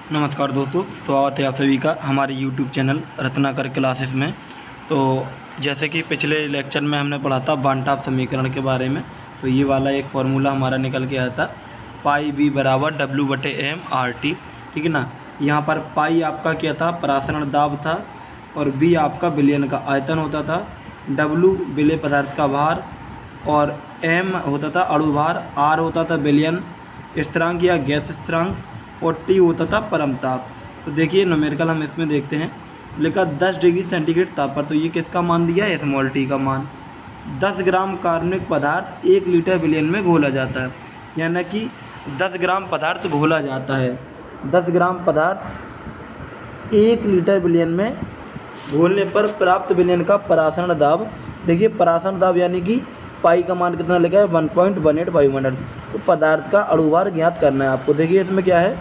नमस्कार दोस्तों, स्वागत है आप सभी का हमारे YouTube चैनल रत्नाकर क्लासेस में। तो जैसे कि पिछले लेक्चर में हमने पढ़ा था बांटाप समीकरण के बारे में, तो ये वाला एक फार्मूला हमारा निकल के आया था पाई v बराबर W/m/RT। ठीक है ना। यहाँ पर पाई आपका क्या था, परासरण दाब था, और v आपका विलयन का आयतन होता था, W विलेय पदार्थ का भार, और m होता था अणु भार, r होता था विलयन स्थिरांक या गैस स्थिरांक, और T होता था परम ताप। तो देखिए न्यूमेरिकल हम इसमें देखते हैं, लिखा 10 डिग्री सेंटीग्रेड ताप पर, तो ये किसका मान दिया है, स्मॉल t का मान। 10 ग्राम कार्बनिक पदार्थ 1 लीटर विलयन में घोला जाता है, यानी कि 10 ग्राम पदार्थ घोला जाता है। 10 ग्राम पदार्थ 1 लीटर विलयन में घोलने पर प्राप्त विलयन का परासरण दाब। देखिए परासरण दाब यानी कि पाई का मान कितना लिखा है, 1.18500। तो पदार्थ का अणुभार ज्ञात करना है आपको। देखिए इसमें क्या है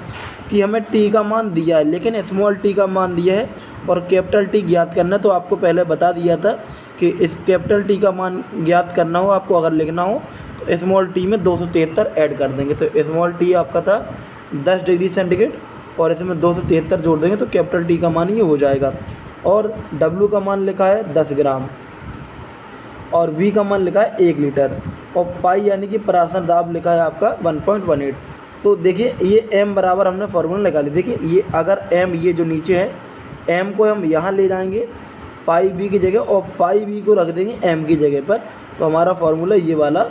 कि हमें टी का मान दिया है, लेकिन स्मॉल टी का मान दिया है और कैपिटल टी ज्ञात करना है। तो आपको पहले बता दिया था कि इस कैपिटल टी का मान ज्ञात करना हो, आपको अगर लिखना हो तो स्मॉल टी में 273 ऐड कर देंगे। तो स्मॉल टी आपका था 10 डिग्री सेंटीग्रेड और इसमें 273 जोड़ देंगे तो कैपिटल टी का मान ये हो जाएगा। और डब्ल्यू का मान लिखा है 10 ग्राम और v का मान लिखा है 1 लीटर, और पाई यानी कि परासरण दाब लिखा है आपका 1.18। तो देखिए ये m बराबर हमने फार्मूला निकाली। देखिए ये अगर m ये जो नीचे है m को हम यहाँ ले जाएंगे पाई v की जगह और पाई v को रख देंगे m की जगह पर, तो हमारा फार्मूला ये वाला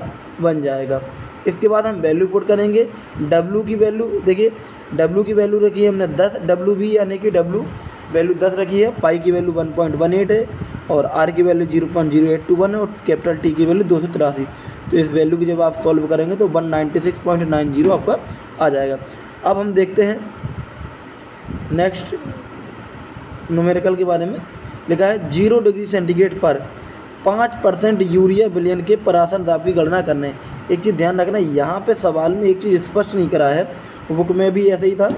बन जाएगा। इसके बाद हम वैल्यू पुट करेंगे। w की वैल्यू देखिए, w की वैल्यू रखी है हमने 10, WV यानी कि w वैल्यू 10 रखी है, पाई की वैल्यू 1.18 है और r की वैल्यू 0.0821 है और कैपिटल टी की वैल्यू 283। तो इस वैल्यू की जब आप सॉल्व करेंगे तो 196.90 आपका आ जाएगा। अब हम देखते हैं नेक्स्ट न्यूमेरिकल के बारे में। लिखा है 0 डिग्री सेंटीग्रेड पर 5% यूरिया विलयन के परासरण दाब की गणना करने। एक चीज़ ध्यान रखना, यहाँ पे सवाल में एक चीज़ स्पष्ट नहीं करा है, बुक में भी ऐसे ही था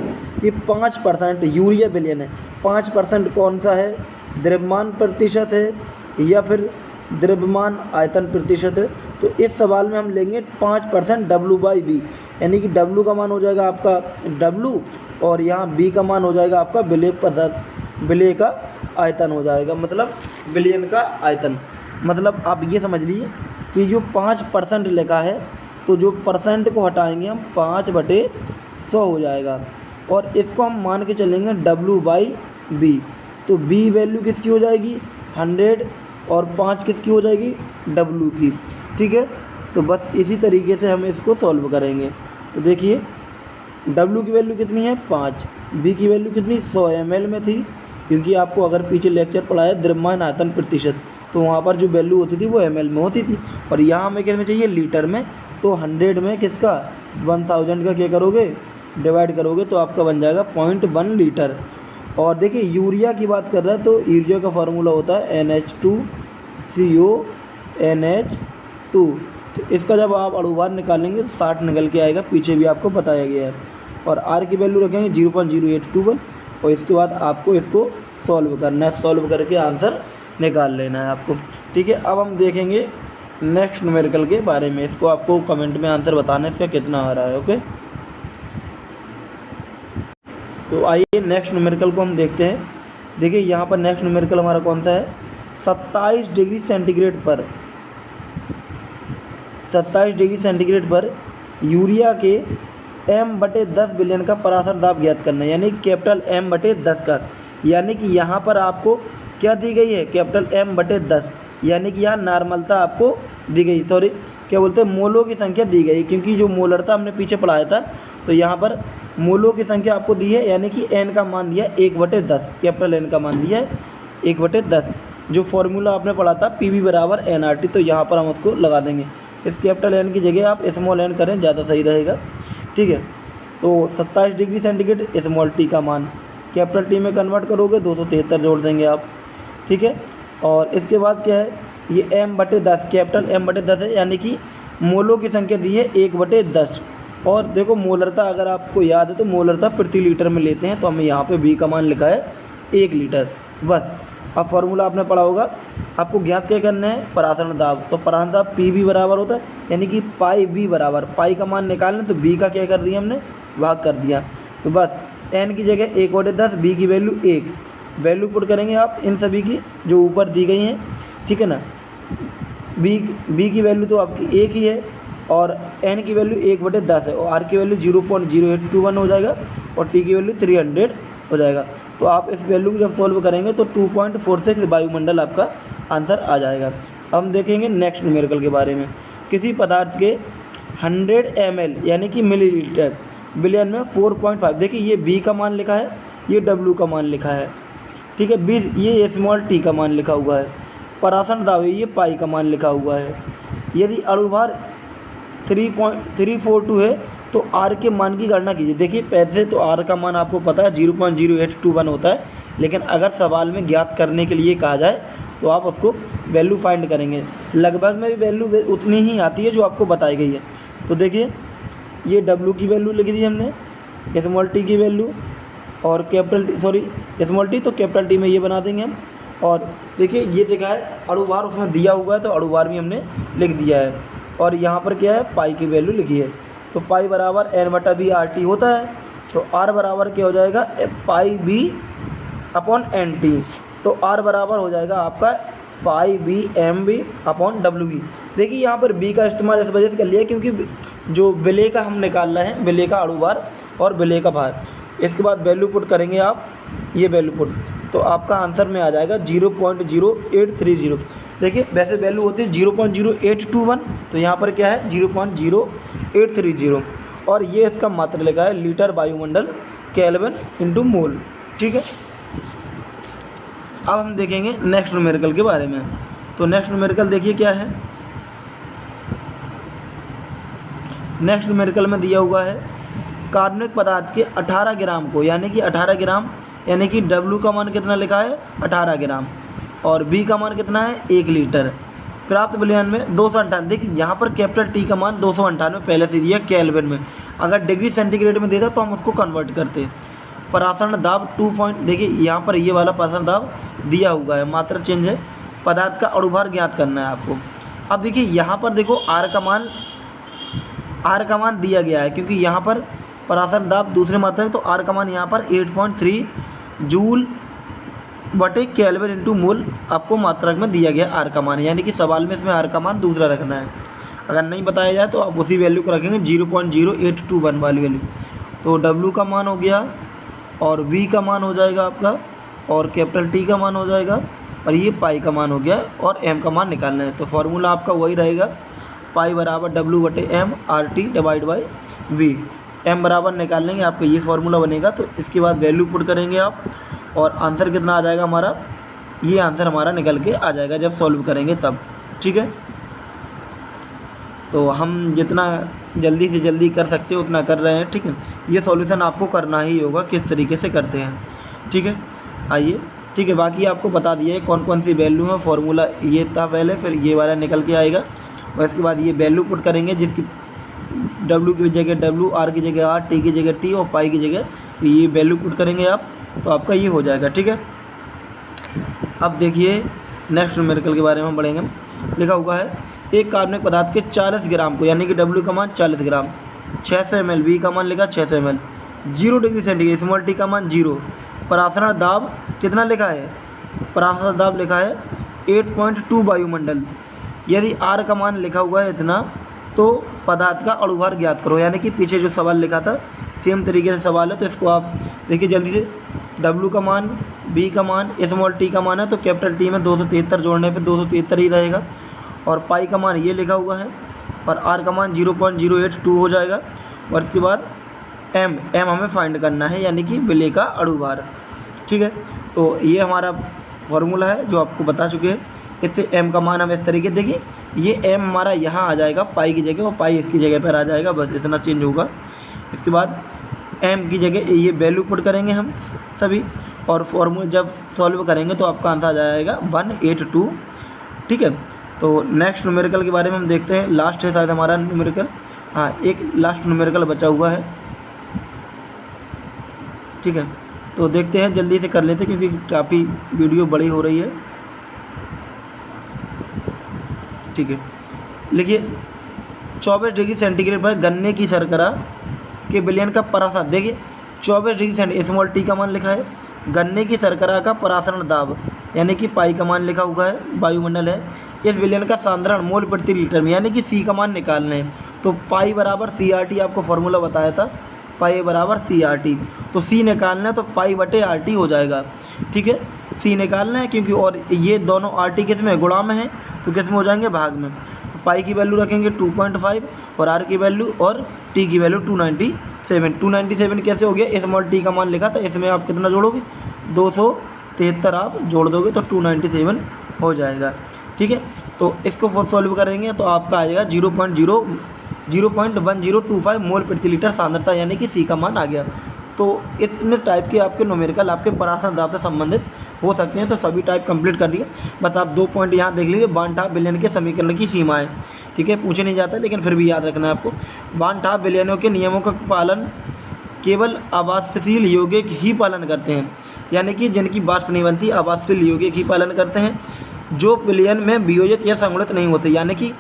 कि 5% यूरिया विलयन है। 5% कौन सा है, द्रव्यमान प्रतिशत है या फिर द्रव्यमान आयतन प्रतिशत है। तो इस सवाल में हम लेंगे 5% W/V, यानी कि W का मान हो जाएगा आपका W और यहाँ V का मान हो जाएगा आपका विलेय पदार्थ, विलेय का आयतन हो जाएगा, मतलब विलयन का आयतन। मतलब आप ये समझ लीजिए कि जो 5% लिखा है तो जो परसेंट को हटाएंगे हम 5/100 हो जाएगा, और इसको हम मान के चलेंगे W/V। तो V वैल्यू किसकी हो जाएगी 100 और 5 किसकी हो जाएगी W की। ठीक है, तो बस इसी तरीके से हम इसको सॉल्व करेंगे। तो देखिए W की वैल्यू कितनी है 5, V की वैल्यू कितनी 100 ml में थी, क्योंकि आपको अगर पीछे लेक्चर पढ़ाया द्रव्यमान आयतन प्रतिशत तो वहाँ पर जो वैल्यू होती थी वो ml में होती थी, और यहाँ हमें किस में चाहिए लीटर में। तो 100 में किसका 1000 का क्या करोगे डिवाइड करोगे तो आपका बन जाएगा 0.1 लीटर। और देखिए यूरिया की बात कर रहा है तो यूरिया का फार्मूला होता है NH2CO NH2। तो इसका जब आप अणुभार निकालेंगे तो 60 निकल के आएगा, पीछे भी आपको बताया गया है। और R की वैल्यू रखेंगे 0.0821 और इसके बाद आपको इसको सॉल्व करना है, सॉल्व करके आंसर निकाल लेना है आपको। ठीक है, अब हम देखेंगे नेक्स्ट न्यूमेरिकल के बारे में। इसको आपको कमेंट में आंसर बताना है इसका कितना आ रहा है। ओके, तो आइए नेक्स्ट न्यूमेरिकल को हम देखते हैं। देखिए यहाँ पर नेक्स्ट न्यूमेरिकल हमारा कौन सा है, 27 डिग्री सेंटीग्रेड पर 27 डिग्री सेंटीग्रेड पर यूरिया के m/10 विलयन का परासरण दाब ज्ञात करना है, यानी कैपिटल m/10 का। यानी कि यहाँ पर आपको क्या दी गई है, कैपिटल m/10, यानी कि यहाँ नॉर्मलता आपको दी गई, सॉरी क्या बोलते हैं मोलों की संख्या दी गई, क्योंकि जो मोलरता हमने पीछे पढ़ाया था तो यहाँ पर मोलों की संख्या आपको दी है, यानी कि n का मान दिया 1/10, कैपिटल N का मान दिया है 1/10। जो फॉर्मूला आपने पढ़ा था PV बराबर nRT, तो यहाँ पर हम उसको लगा देंगे। इस कैपिटल N की जगह आप स्मॉल n करें, ज़्यादा सही रहेगा। ठीक है, तो 27 डिग्री सेंटीग्रेड स्मॉल t का मान कैपिटल T में कन्वर्ट करोगे 273 जोड़ देंगे आप। ठीक है, और इसके बाद क्या है, ये m/10 कैपिटल m/10 है, यानी कि मोलों की संख्या दी है 1/10। और देखो मोलरता अगर आपको याद है तो मोलरता प्रति लीटर में लेते हैं, तो हमें यहाँ पे V का मान लिखा है 1 लीटर बस। अब फार्मूला आपने पढ़ा होगा, आपको ज्ञात क्या करना है परासरण दाब। तो परासरण दाब PV बराबर होता है, यानी कि पाई V बराबर, पाई का मान निकालना तो V का क्या कर दिया हमने भाग कर दिया। तो बस n की जगह 1/10, b की वैल्यू 1, वैल्यू पुट करेंगे आप इन सभी की जो ऊपर दी गई हैं, ठीक है ना। b की वैल्यू तो आपकी 1 ही है और n की वैल्यू 1/10 है और r की वैल्यू 0.0821 हो जाएगा और t की वैल्यू 300 हो जाएगा। तो आप इस वैल्यू को जब सॉल्व करेंगे तो 2.46 वायुमंडल आपका आंसर आ जाएगा। अब हम देखेंगे नेक्स्ट न्यूमेरिकल के बारे में। किसी पदार्थ के 100 ml यानी कि मिलीलीटर बिलियन में 4.5, देखिए ये b का मान लिखा है, ये w का मान लिखा है, ठीक है। b ये स्मॉल t का मान लिखा हुआ है, परासरण दाब ये पाई का मान लिखा हुआ है। यदि अणुभार 3.342 है तो r के मान की गणना कीजिए। देखिए पहले तो r का मान आपको पता है 0.0821 होता है, लेकिन अगर सवाल में ज्ञात करने के लिए कहा जाए तो आप उसको वैल्यू फाइंड करेंगे। लगभग में भी वैल्यू उतनी ही आती है जो आपको बताई गई है। तो देखिए ये w की वैल्यू लिख दी हमने, स्मॉल t की वैल्यू और capital T, sorry small T तो कैपिटल टी में ये बना देंगे हम। और देखिए ये देखा है अणुभार उसमें दिया हुआ है तो अणुभार भी हमने लिख दिया है और यहाँ पर क्या है पाई की वैल्यू लिखी है। तो पाई बराबर n/b/RT होता है, तो r बराबर क्या हो जाएगा पाई b अपॉन NT। तो r बराबर हो जाएगा आपका पाई b mb अपॉन WB। देखिए यहाँ पर b का इस्तेमाल इस वजह से कर लिया क्योंकि जो विलेय का हम निकाल रहे हैं, विलेय का अणुभार और विलेय का भार। इसके बाद वैल्यू पुट करेंगे आप, ये वैल्यू पुट, तो आपका आंसर में आ जाएगा 0.0830। देखिए वैसे वैल्यू होती है 0.0821, तो यहाँ पर क्या है 0.0830 और ये इसका मात्रा लिखा है लीटर वायुमंडल केल्विन इंटू मोल, ठीक है। अब हम देखेंगे नेक्स्ट न्यूमेरिकल के बारे में। तो नेक्स्ट न्यूमेरिकल देखिए क्या है। नेक्स्ट न्यूमेरिकल में दिया हुआ है कार्बनिक पदार्थ के 18 ग्राम को, यानी कि 18 ग्राम, यानी कि W का मान कितना लिखा है 18 ग्राम और B का मान कितना है 1 लीटर, प्राप्त विलयन में 298। देखिए यहाँ पर कैपिटल T का मान 298 पहले से दिया केल्विन में, अगर डिग्री सेंटीग्रेड में देता तो हम उसको कन्वर्ट करते। परासरण दाब 2 देखिए यहाँ पर ये वाला परासरण दाब दिया हुआ है, मात्रा चेंज है। पदार्थ का अणुभार ज्ञात करना है आपको। अब देखिए यहाँ पर देखो R का मान दिया गया है क्योंकि यहाँ पर परासरण दाब दूसरे मात्रा है, तो R का मान यहाँ पर 8.3 जूल बटे केल्विन इंटू मोल आपको मात्रक में दिया गया R का मान, यानी कि सवाल में इसमें R का मान दूसरा रखना है। अगर नहीं बताया जाए तो आप उसी वैल्यू को रखेंगे 0.0821 वाली वैल्यू। तो W का मान हो गया और V का मान हो जाएगा आपका और कैपिटल T का मान हो जाएगा और ये पाई का मान हो गया और M का मान निकालना है। तो फार्मूला आपका वही रहेगा, पाई बराबर W बटे M RT divide by V। M बराबर निकाल लेंगे, आपका ये फार्मूला बनेगा। तो इसके बाद वैल्यू पुट करेंगे आप और आंसर कितना आ जाएगा हमारा, ये आंसर हमारा निकल के आ जाएगा जब सॉल्व करेंगे तब, ठीक है। तो हम जितना जल्दी से जल्दी कर सकते हो उतना कर रहे हैं, ठीक है। ये सॉल्यूशन आपको करना ही होगा किस तरीके से करते हैं, ठीक है। आइए, ठीक है, बाकी आपको बता दिया है कौन कौन सी वैल्यू है। फार्मूला ये था पहले, फिर ये वाला निकल के आएगा और इसके बाद ये वैल्यू पुट करेंगे जिसकी W की जगह W, R की जगह R, T की जगह T और पाई की जगह ये वैल्यू पुट करेंगे आप, तो आपका ये हो जाएगा, ठीक है। अब देखिए नेक्स्ट न्यूमेरिकल के बारे में पढ़ेंगे। लिखा हुआ है एक कार्बनिक पदार्थ के 40 ग्राम को, यानी कि W का मान 40 ग्राम, 600 ml, V का मान लिखा 600 ml, 0 degree centigrade, small t का मान 0। परासरण दाब कितना लिखा है, परासरण दाब लिखा है 8.2 वायुमंडल। यदि R का मान लिखा हुआ है इतना तो पदार्थ का अणुभार ज्ञात करो, यानी कि पीछे जो सवाल लिखा था सेम तरीके से सवाल है। तो इसको आप देखिए जल्दी से, W का मान, B का मान, स्मॉल t का मान है तो कैपिटल T में 273 जोड़ने पे 273 ही रहेगा और पाई का मान ये लिखा हुआ है और R का मान 0.082 हो जाएगा। और इसके बाद M हमें फाइंड करना है, यानी कि विलेय का अणुभार, ठीक है। तो ये हमारा फार्मूला है जो आपको बता चुके हैं। इससे M का मान हम इस तरीके देखिए, ये M हमारा यहाँ आ जाएगा पाई की जगह और पाई इसकी जगह पर आ जाएगा, बस इतना चेंज होगा। इसके बाद M की जगह ये वैल्यू पुट करेंगे हम सभी और फॉर्मूला जब सॉल्व करेंगे तो आपका आंसर आ जाएगा 182, ठीक है। तो नेक्स्ट न्यूमेरिकल के बारे में हम देखते हैं, लास्ट है शायद हमारा न्यूमेरिकल, हाँ एक लास्ट न्यूमेरिकल बचा हुआ है, ठीक है। तो देखते हैं, जल्दी से कर लेते हैं क्योंकि काफ़ी वीडियो बड़ी हो रही है, ठीक है। लिखिए 24 डिग्री सेंटीग्रेड पर गन्ने की शर्करा के विलयन का परासा, देखिए 24 डिग्री सेंटीग्रेड स्मॉल टी का मान लिखा है। गन्ने की शर्करा का परासरण दाब यानी कि पाई का मान लिखा हुआ है, वायुमंडल है। इस विलयन का सांद्रण मोल प्रति लीटर में यानी कि सी का मान निकालना है। तो पाई बराबर CRT आपको फॉर्मूला बताया था, पाई बराबर CRT। तो सी निकालना है तो पाई बटे RT हो जाएगा। ठीक है, सी निकालना है क्योंकि और ये दोनों RT किस में गुणा में है तो किस में हो जाएंगे भाग में। तो पाई की वैल्यू रखेंगे 2.5 और आर की वैल्यू और टी की वैल्यू 297 कैसे हो गया, स्मॉल टी का मान लिखा था, इसमें आप कितना जोड़ोगे 273 आप जोड़ दोगे तो 297 हो जाएगा। ठीक है, तो इसको सॉल्व करेंगे तो आपका आएगा 0.1025 मोल प्रति लीटर सांद्रता यानी कि सी का मान आ गया। तो इतने टाइप के आपके न्यूमेरिकल आपके परासरण दाब से संबंधित हो सकते हैं। तो सभी टाइप कंप्लीट कर दिए। बस आप 2 पॉइंट यहाँ देख लीजिए, वान हाफ बिलियन के समीकरण की सीमाएं। ठीक है, पूछे नहीं जाता लेकिन फिर भी याद रखना है आपको। वान हाफ बिलियनों के नियमों का पालन केवल अवाष्पशील यौगिक ही पालन करते हैं, यानी कि जिनकी वाष्प नहीं बनती अवाष्पशील यौगिक ही पालन करते हैं, जो विलयन में वियोजित या संगुणित नहीं होते। यानी कि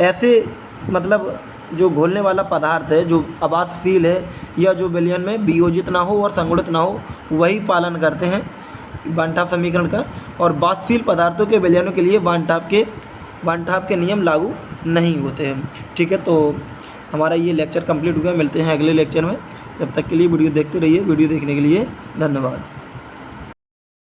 ऐसे मतलब जो घोलने वाला पदार्थ है जो अवाष्पशील है या जो विलयन में वियोजित ना हो और संगुणित ना हो वही पालन करते हैं वान हाफ समीकरण का। और वाष्पशील पदार्थों के विलयनों के लिए वान हाफ के नियम लागू नहीं होते हैं। ठीक है, तो हमारा ये लेक्चर कंप्लीट हुआ। मिलते हैं अगले लेक्चर में। तब तक के लिए वीडियो देखते रहिए। वीडियो देखने के लिए धन्यवाद।